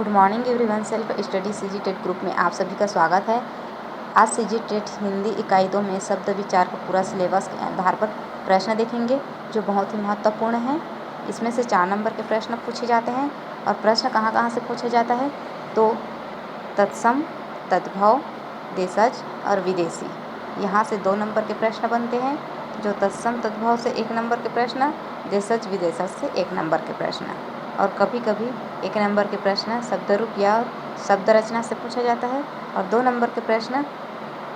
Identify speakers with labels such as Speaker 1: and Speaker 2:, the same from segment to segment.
Speaker 1: Good morning everyone. Self study CG TET group में आप सभी का स्वागत है। आज सीजी टेट हिंदी इकाई 2 में शब्द विचार का पूरा सिलेबस के आधार पर प्रश्न देखेंगे जो बहुत ही महत्वपूर्ण हैं। इसमें से 4 नंबर के प्रश्न पूछे जाते हैं। और प्रश्न कहाँ से पूछा जाता है तो तत्सम, तद्भव, देशज और विदेशी, यहाँ से 2 नंबर के प्रश्न बनते हैं। जो तत्सम तद्भव से 1 नंबर के प्रश्न, देशज विदेशज से 1 नंबर के प्रश्न। और कभी कभी 1 नंबर के प्रश्न शब्द रूप या शब्द रचना से पूछा जाता है और 2 नंबर के प्रश्न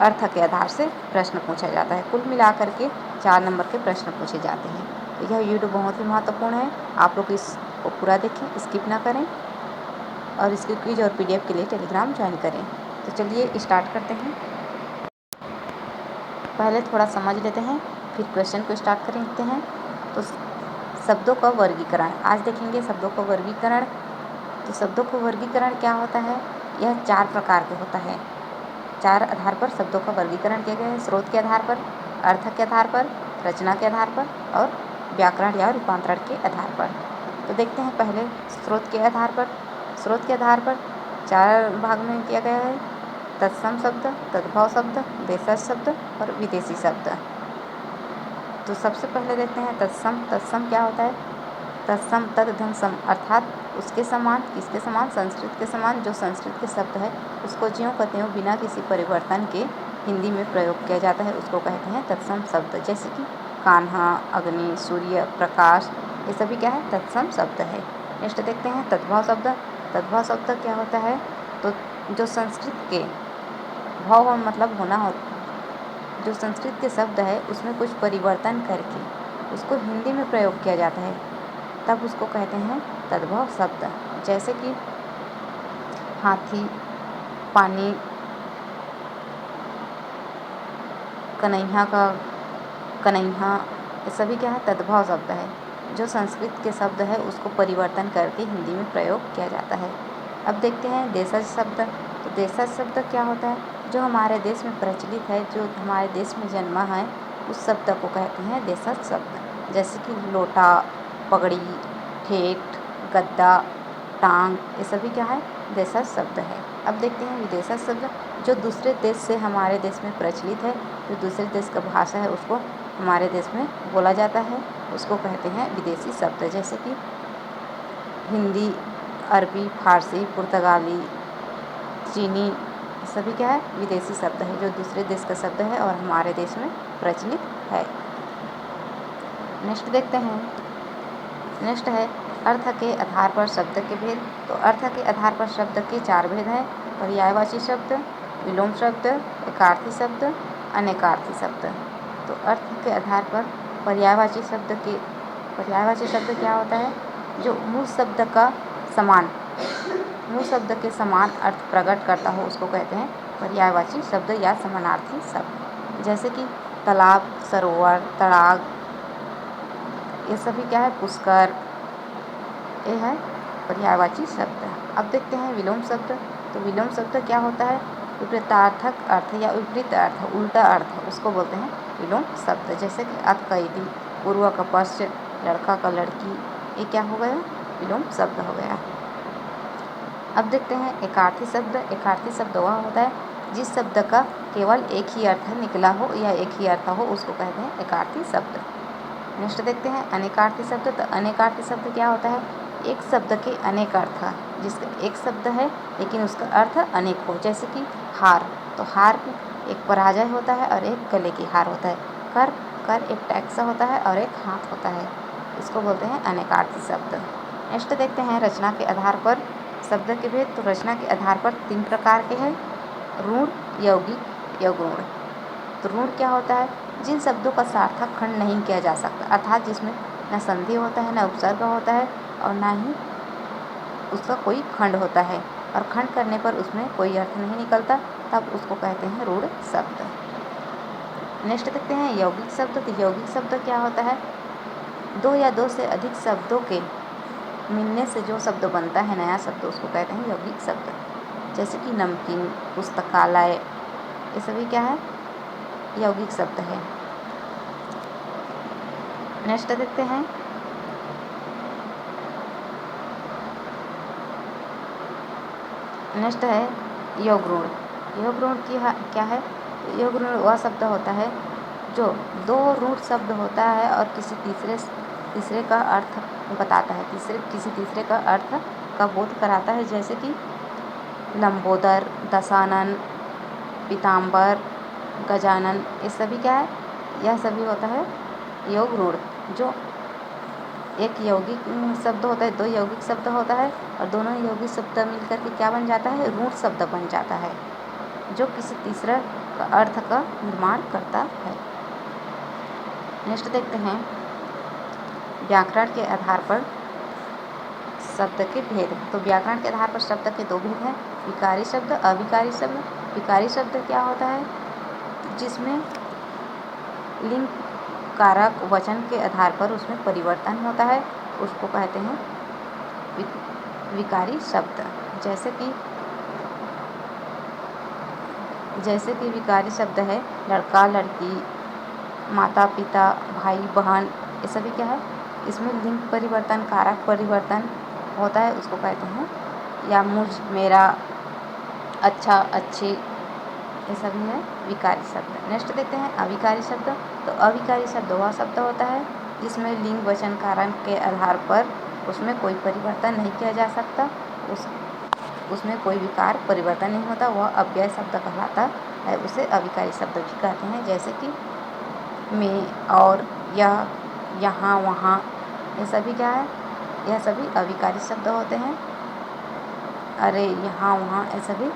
Speaker 1: अर्थ के आधार से प्रश्न पूछा जाता है। कुल मिलाकर के 4 नंबर के प्रश्न पूछे जाते हैं। तो यह वीडियो बहुत ही महत्वपूर्ण है, आप लोग इसको पूरा देखें, स्किप ना करें और इसके क्विज और PDF के लिए टेलीग्राम ज्वाइन करें। तो चलिए स्टार्ट करते हैं। पहले थोड़ा समझ लेते हैं, फिर क्वेश्चन को स्टार्ट करते हैं। तो शब्दों का वर्गीकरण आज देखेंगे। शब्दों का वर्गीकरण, तो शब्दों का वर्गीकरण क्या होता है, यह 4 प्रकार के होता है। 4 आधार पर शब्दों का वर्गीकरण किया गया है। स्रोत के आधार पर, अर्थ के आधार पर, रचना के आधार पर और व्याकरण या रूपांतरण के आधार पर। तो देखते हैं पहले स्रोत के आधार पर। स्रोत के आधार पर 4 भाग में किया गया है: तत्सम शब्द, तद्भव शब्द, देशज शब्द और विदेशी शब्द। तो सबसे पहले देखते हैं तत्सम। तत्सम क्या होता है? तत्सम तद् सम, अर्थात उसके समान। किसके समान? संस्कृत के समान। जो संस्कृत के शब्द है उसको ज्यों का त्यों बिना किसी परिवर्तन के हिंदी में प्रयोग किया जाता है, उसको कहते हैं तत्सम शब्द। जैसे कि कान्हा, अग्नि, सूर्य, प्रकाश, ये सभी क्या है? तत्सम शब्द है। नेक्स्ट देखते हैं तद्भव शब्द। तद्भव शब्द क्या होता है? तो जो संस्कृत के भाव मतलब होना हो, जो संस्कृत के शब्द है उसमें कुछ परिवर्तन करके उसको हिंदी में प्रयोग किया जाता है, तब उसको कहते हैं तद्भव शब्द। जैसे कि हाथी, पानी, कन्हैया का कन्हैया, ये सभी क्या है? तद्भव शब्द है। जो संस्कृत के शब्द है उसको परिवर्तन करके हिंदी में प्रयोग किया जाता है। अब देखते हैं देशज शब्द। तो देशज शब्द क्या होता है? जो हमारे देश में प्रचलित है, जो हमारे देश में जन्मा है, उस शब्द को कहते हैं देशज शब्द। जैसे कि लोटा, पगड़ी, ठेठ, गद्दा, टांग, ये सभी क्या है? देशज शब्द है। अब देखते हैं विदेशज शब्द। जो दूसरे देश से हमारे देश में प्रचलित है, जो दूसरे देश का भाषा है उसको हमारे देश में बोला जाता है, उसको कहते हैं विदेशी शब्द। जैसे कि हिंदी, अरबी, फारसी, पुर्तगाली, चीनी, ये सभी क्या है? विदेशी शब्द है, जो दूसरे देश का शब्द है और हमारे देश में प्रचलित है। नेक्स्ट देखते हैं। नेक्स्ट है अर्थ के आधार पर शब्द के भेद। तो अर्थ के आधार पर शब्द के 4 भेद हैं: पर्यायवाची शब्द, विलोम शब्द, एकार्थी शब्द, अनेकार्थी शब्द। तो अर्थ के आधार पर पर्यायवाची शब्द क्या होता है? जो मूल शब्द का समान, मूल शब्द के समान अर्थ प्रकट करता हो, उसको कहते हैं पर्यायवाची शब्द या समानार्थी शब्द। जैसे कि तालाब, सरोवर, तड़ाग, ये सभी क्या है? पुष्कर, ये है पर्यायवाची शब्द। अब देखते हैं विलोम शब्द। तो विलोम शब्द क्या होता है? विपरीतार्थक अर्थ या विपरीत अर्थ, उल्टा अर्थ, उसको बोलते हैं विलोम शब्द। जैसे कि अतकैदी, पूर्व का पश्च, लड़का का लड़की, ये क्या हो गया? विलोम शब्द हो गया। अब देखते हैं एकार्थी शब्द। एकार्थी शब्द वह होता है जिस शब्द का केवल एक ही अर्थ निकला हो या एक ही अर्थ हो, उसको कहते हैं एकार्थी शब्द। नेक्स्ट देखते हैं अनेकार्थी शब्द। तो अनेकार्थी शब्द क्या होता है? एक शब्द के अनेक अर्थ, जिसका एक शब्द है लेकिन उसका अर्थ अनेक हो। जैसे कि हार। तो हार एक पराजय होता है और एक गले की हार होता है। कर एक टैक्स होता है और एक हाथ होता है, इसको बोलते हैं अनेकार्थी शब्द। नेक्स्ट देखते हैं रचना के आधार पर शब्द के भेद। तो रचना के आधार पर 3 प्रकार के हैं: रूढ़, यौगिक, यौगुण। तो रूढ़ क्या होता है? जिन शब्दों का सार्थक खंड नहीं किया जा सकता, अर्थात जिसमें न संधि होता है, न उपसर्ग होता है और न ही उसका कोई खंड होता है, और खंड करने पर उसमें कोई अर्थ नहीं निकलता, तब उसको कहते हैं रूढ़ शब्द। नेक्स्ट देखते हैं यौगिक शब्द। तो यौगिक शब्द क्या होता है? 2 या 2 से अधिक शब्दों के मिलने से जो शब्द बनता है, नया शब्द, उसको कहते हैं यौगिक शब्द। जैसे कि नमकीन, पुस्तकालय, ये सभी क्या है? यौगिक शब्द है। नेक्स्ट देखते हैं नेक्स्ट है योग ऋण। योग ऋण क्या है? योग ऋण वह शब्द होता है जो दो ऋण शब्द होता है और किसी तीसरे का अर्थ बताता है, किसी तीसरे का अर्थ का बोध कराता है, जैसे कि लंबोदर, दशानन, पीताम्बर, गजानन, ये सभी क्या है? यह सभी होता है योग ऋण। जो एक यौगिक शब्द होता है, दो यौगिक शब्द होता है और दोनों यौगिक शब्द मिलकर के क्या बन जाता है? ऋण शब्द बन जाता है, जो किसी तीसरा का अर्थ का निर्माण करता है। नेक्स्ट देखते हैं व्याकरण के आधार पर शब्द के भेद। तो व्याकरण के आधार पर शब्द के दो भेद हैं, विकारी शब्द, अविकारी शब्द। विकारी शब्द क्या होता है? जिसमें लिंग कारक वचन के आधार पर उसमें परिवर्तन होता है, उसको कहते हैं विकारी शब्द। जैसे कि विकारी शब्द है लड़का, लड़की, माता, पिता, भाई, बहन, ये सभी क्या है? इसमें लिंग परिवर्तन, कारक परिवर्तन होता है, उसको कहते हैं, या मुझ, मेरा, अच्छा, अच्छी, ये सभी है विकारी शब्द। नेक्स्ट देखते हैं अविकारी शब्द। तो अविकारी शब्द वह शब्द होता है जिसमें लिंग वचन कारण के आधार पर उसमें कोई परिवर्तन नहीं किया जा सकता, उसमें कोई विकार परिवर्तन नहीं होता, वह अव्यय शब्द कहलाता है, उसे अविकारी शब्द भी कहते हैं। जैसे कि में, और, यह, यहाँ, वहाँ, ये सभी क्या है? यह सभी अविकारी शब्द होते हैं। अरे, यहाँ, वहाँ, ये सभी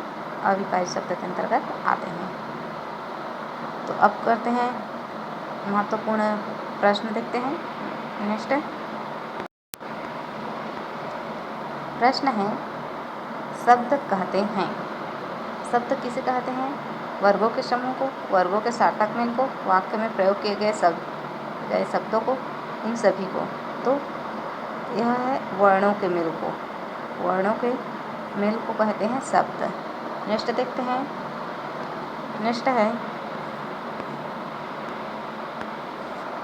Speaker 1: अविकारी शब्द के अंतर्गत आते हैं। तो अब करते हैं महत्वपूर्ण प्रश्न देखते हैं। नेक्स्ट प्रश्न है शब्द कहते हैं। शब्द किसे कहते हैं? वर्गों के समूह को, वर्गों के सार्थक मेल को, वाक्य में प्रयोग किए गए शब्दों को, इन सभी को। तो यह है वर्णों के मेल को, वर्णों के मेल को कहते हैं शब्द। नेक्स्ट देखते हैं। नेक्स्ट है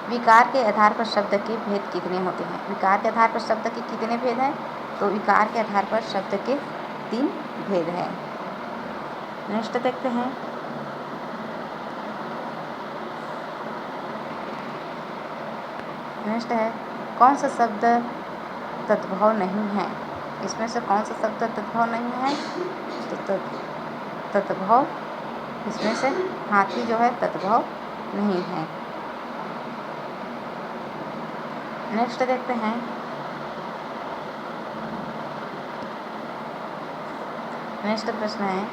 Speaker 1: विकार के आधार पर शब्द के भेद कितने होते हैं? विकार के आधार पर शब्द के कितने भेद हैं? तो विकार के आधार पर शब्द के 3 भेद हैं। नेक्स्ट देखते हैं नेक्स्ट है कौन सा शब्द तद्भव नहीं है? इसमें से कौन सा शब्द तद्भव नहीं है? तो तद्भव, इसमें से हाथी जो है तद्भव नहीं है। नेक्स्ट देखते हैं नेक्स्ट प्रश्न है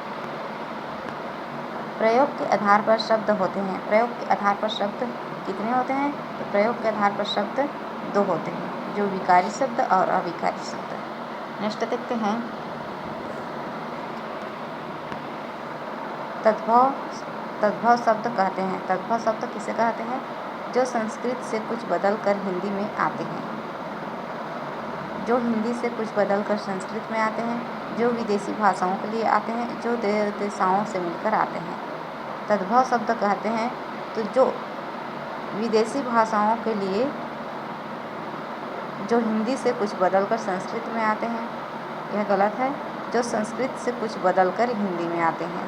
Speaker 1: प्रयोग के आधार पर शब्द होते हैं। प्रयोग के आधार पर शब्द कितने होते हैं? तो प्रयोग के आधार पर शब्द 2 होते हैं, जो विकारी शब्द और अविकारी शब्द। नेक्स्ट देखते हैं तद्भव शब्द कहते हैं। तद्भव शब्द किसे कहते हैं? जो संस्कृत से कुछ बदल कर हिंदी में आते हैं, जो हिंदी से कुछ बदल कर संस्कृत में आते हैं, जो विदेशी भाषाओं के लिए आते हैं, जो देशाओं से मिलकर आते हैं, तद्भव शब्द कहते हैं। तो जो विदेशी भाषाओं के लिए जो हिंदी से कुछ बदलकर संस्कृत में आते हैं, यह गलत है। जो संस्कृत से कुछ बदलकर हिंदी में आते हैं,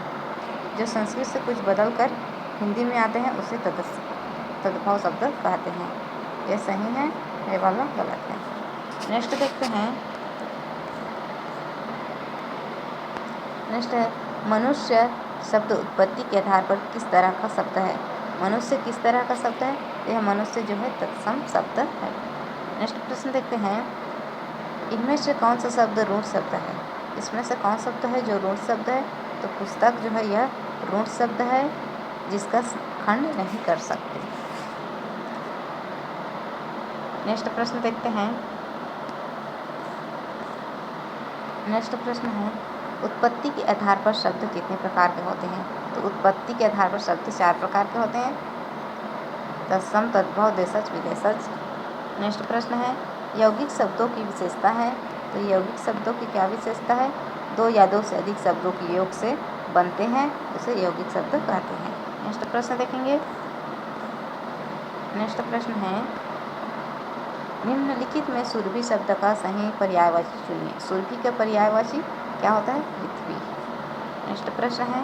Speaker 1: जो संस्कृत से कुछ बदलकर हिंदी में आते हैं, उसे तद्भव शब्द कहते हैं। यह सही है, ये वाला गलत है। नेक्स्ट देखते हैं। नेक्स्ट है मनुष्य शब्द उत्पत्ति के आधार पर किस तरह का शब्द है? मनुष्य किस तरह का शब्द है? यह मनुष्य जो है तत्सम शब्द है। नेक्स्ट प्रश्न देखते हैं इनमें से कौन सा शब्द ऋण शब्द है? इसमें से कौन शब्द है जो ऋण शब्द है? तो पुस्तक जो है यह ऋण शब्द है, जिसका खंड नहीं कर सकते। नेक्स्ट प्रश्न देखते हैं। नेक्स्ट प्रश्न है उत्पत्ति के आधार पर शब्द कितने प्रकार के होते हैं? तो उत्पत्ति के आधार पर शब्द 4 प्रकार के होते हैं, तत्सम, तद्भव, देशज, विदेशज। नेक्स्ट प्रश्न है यौगिक शब्दों की विशेषता है। तो यौगिक शब्दों की क्या विशेषता है? 2 या 2 से अधिक शब्दों की योग से बनते हैं, उसे यौगिक शब्द कहते हैं। नेक्स्ट प्रश्न देखेंगे। नेक्स्ट प्रश्न है निम्नलिखित में सुरभि शब्द का सही पर्यायवाची चुनिए। सुरभि का पर्यायवाची क्या होता है? पृथ्वी। नेक्स्ट प्रश्न है,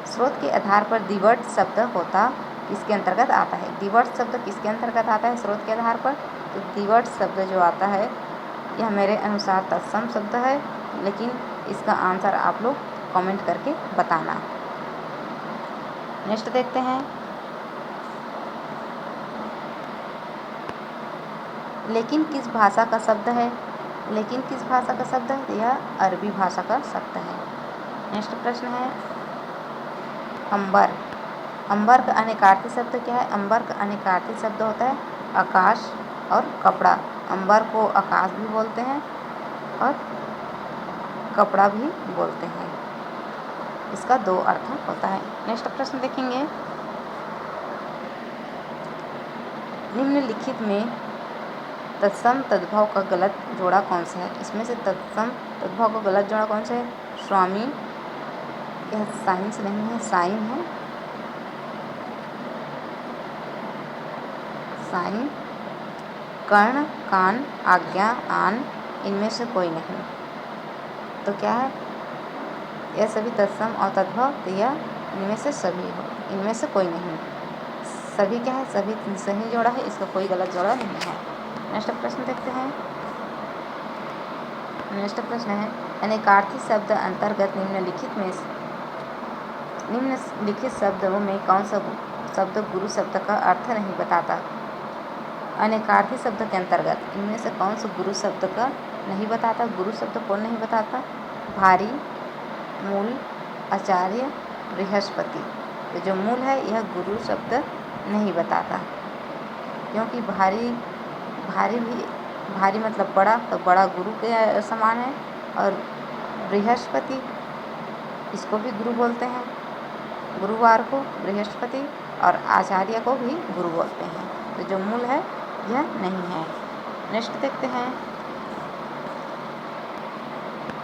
Speaker 1: स्रोत के आधार पर द्विवर्त शब्द होता किसके अंतर्गत आता है? द्विवर्त शब्द किसके अंतर्गत आता है स्रोत के आधार पर? तो द्विवर्त शब्द जो आता है यह मेरे अनुसार तत्सम शब्द है, लेकिन इसका आंसर आप लोग कमेंट करके बताना। नेक्स्ट देखते हैं, लेकिन किस भाषा का शब्द है? लेकिन किस भाषा का शब्द है? यह अरबी भाषा का शब्द है। नेक्स्ट प्रश्न है, अंबर। अंबर का अनेकार्थी शब्द क्या है? अंबर का अनेकार्थी शब्द होता है आकाश और कपड़ा। अंबर को आकाश भी बोलते हैं और कपड़ा भी बोलते हैं। इसका दो अर्थ होता है। नेक्स्ट प्रश्न देखेंगे, निम्नलिखित में तत्सम तद्भव का गलत जोड़ा कौन सा है? इसमें से तत्सम तद्भव का गलत जोड़ा कौन सा है? स्वामी, यह साइंस नहीं है, साइन है। साइन, कर्ण, कान, आज्ञा, आन, इनमें से कोई नहीं। तो क्या है? यह सभी तत्सम और तद्भव, तो यह इनमें से सभी हो, इनमें से कोई नहीं। सभी क्या है? सभी सही जोड़ा है, इसका कोई गलत जोड़ा नहीं है। नेक्स्ट प्रश्न देखते हैं। नेक्स्ट प्रश्न है, अनेकार्थी शब्द अंतर्गत निम्नलिखित शब्दों में कौन सा शब्द गुरु शब्द का अर्थ नहीं बताता? अनेकार्थी शब्द के अंतर्गत इनमें से कौन सा गुरु शब्द का नहीं बताता? गुरु शब्द कौन नहीं बताता? भारी, मूल, आचार्य, बृहस्पति। तो जो मूल है यह गुरु शब्द नहीं बताता, क्योंकि भारी मतलब बड़ा, तो बड़ा गुरु के समान है। और बृहस्पति, इसको भी गुरु बोलते हैं, गुरुवार को बृहस्पति, और आचार्य को भी गुरु बोलते हैं। तो जो मूल है यह नहीं है। नेक्स्ट देखते हैं।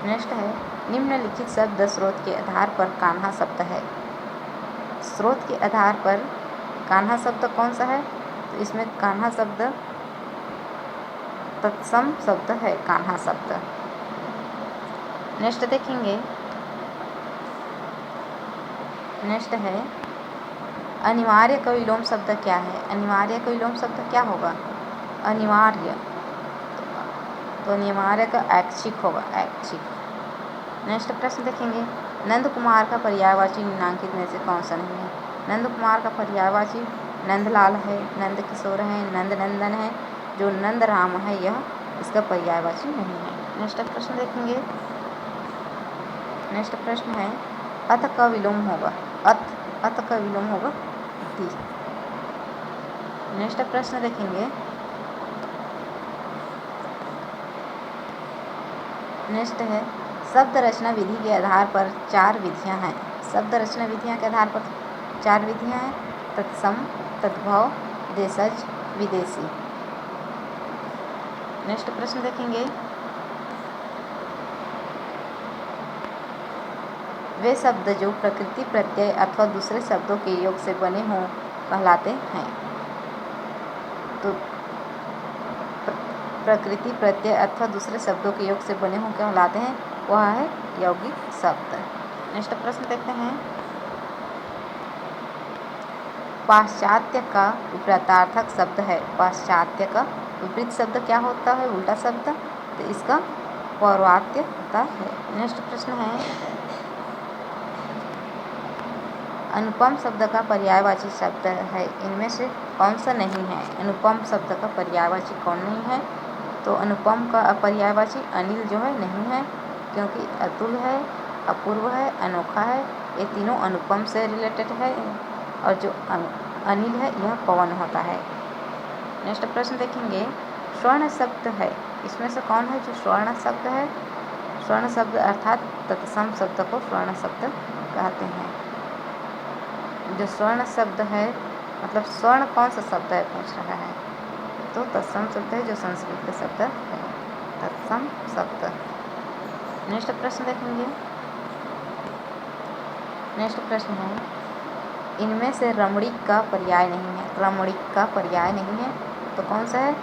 Speaker 1: नेक्स्ट है, निम्नलिखित शब्द स्रोत के आधार पर कान्हा शब्द है। स्रोत के आधार पर कान्हा शब्द कौन सा है? तो इसमें कान्हा शब्द तत्सम शब्द है, कान्हा शब्द। नेक्स्ट देखेंगे। नेक्स्ट है, अनिवार्य का विलोम शब्द क्या है? अनिवार्य का विलोम शब्द क्या होगा? अनिवार्य, तो अनिवार्य का ऐच्छिक होगा, ऐच्छिक। नेक्स्ट प्रश्न देखेंगे, नंद कुमार का पर्यायवाची निम्नांकित में से कौन सा नहीं है? नंद कुमार का पर्यायवाची नंदलाल है, नंद किशोर है, नंद नंदन है। जो नंद राम है यह इसका पर्यायवाची नहीं है। नेक्स्ट प्रश्न देखेंगे। नेक्स्ट प्रश्न है, अथ का विलोम होगा, अथ का विलोम होगा टी। नेक्स्ट प्रश्न देखेंगे। नेक्स्ट है, शब्द रचना विधि के आधार पर 4 विधियां हैं। शब्द रचना विधियां के आधार पर 4 विधियां हैं, तत्सम, तद्भव, देशज, विदेशी। नेक्स्ट प्रश्न देखेंगे, वे शब्द जो प्रकृति प्रत्यय अथवा दूसरे शब्दों के योग से बने हों कहलाते हैं। तो प्रकृति प्रत्यय अथवा दूसरे शब्दों के योग से बने हों कहलाते हैं, वह है यौगिक शब्द। नेक्स्ट प्रश्न देखते हैं, पाश्चात्य का विपरीतार्थक शब्द है। पाश्चात्य का विपरीत शब्द क्या होता है? उल्टा शब्द, तो इसका पौर्वात्य होता है। नेक्स्ट प्रश्न है, अनुपम शब्द का पर्यायवाची शब्द है, इनमें से कौन सा नहीं है? अनुपम शब्द का पर्यायवाची कौन नहीं है? तो अनुपम का पर्यायवाची अनिल जो है नहीं है, क्योंकि अतुल है, अपूर्व है, अनोखा है, ये तीनों अनुपम से रिलेटेड है। और जो अनिल है यह पवन होता है। नेक्स्ट प्रश्न देखेंगे, स्वर्ण शब्द है, इसमें से कौन है जो स्वर्ण शब्द है? स्वर्ण शब्द अर्थात तत्सम शब्द को स्वर्ण शब्द कहते हैं। जो स्वर्ण शब्द है, मतलब स्वर्ण कौन सा शब्द है पूछ रहा है, तो तत्सम शब्द है, जो संस्कृत का शब्द है, तत्सम शब्द। नेक्स्ट प्रश्न देखेंगे। नेक्स्ट प्रश्न है, इनमें से रमणीक का पर्याय नहीं है। रमणीक का पर्याय नहीं है तो कौन सा है?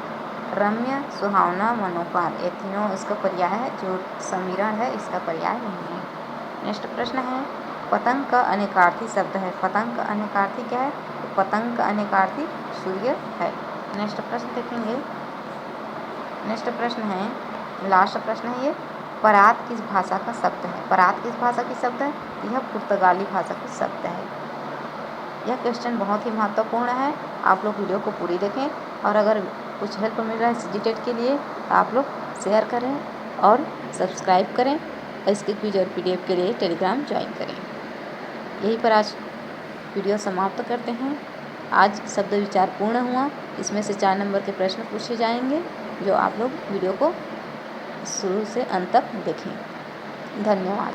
Speaker 1: रम्य, सुहावना, मनोपाल, ये तीनों इसका पर्याय है। जो समीरण है इसका पर्याय नहीं है। नेक्स्ट प्रश्न है, पतंग का अनेकार्थी शब्द है। पतंग का अनेकार्थी क्या है? तो पतंग का अनेकार्थी सूर्य है। नेक्स्ट प्रश्न देखेंगे। नेक्स्ट प्रश्न है, लास्ट प्रश्न है ये, परात किस भाषा का शब्द है? परात किस भाषा की शब्द है? यह पुर्तगाली भाषा की शब्द है। यह क्वेश्चन बहुत ही महत्वपूर्ण है, आप लोग वीडियो को पूरी देखें और अगर कुछ हेल्प मिल रहा है सीजीटेट के लिए तो आप लोग शेयर करें और सब्सक्राइब करें और इसके क्विज और पीडीएफ के लिए टेलीग्राम ज्वाइन करें। यहीं पर आज वीडियो समाप्त करते हैं। आज शब्द विचार पूर्ण हुआ। इसमें से 4 नंबर के प्रश्न पूछे जाएंगे, जो आप लोग वीडियो को शुरू से अंत तक देखें। धन्यवाद।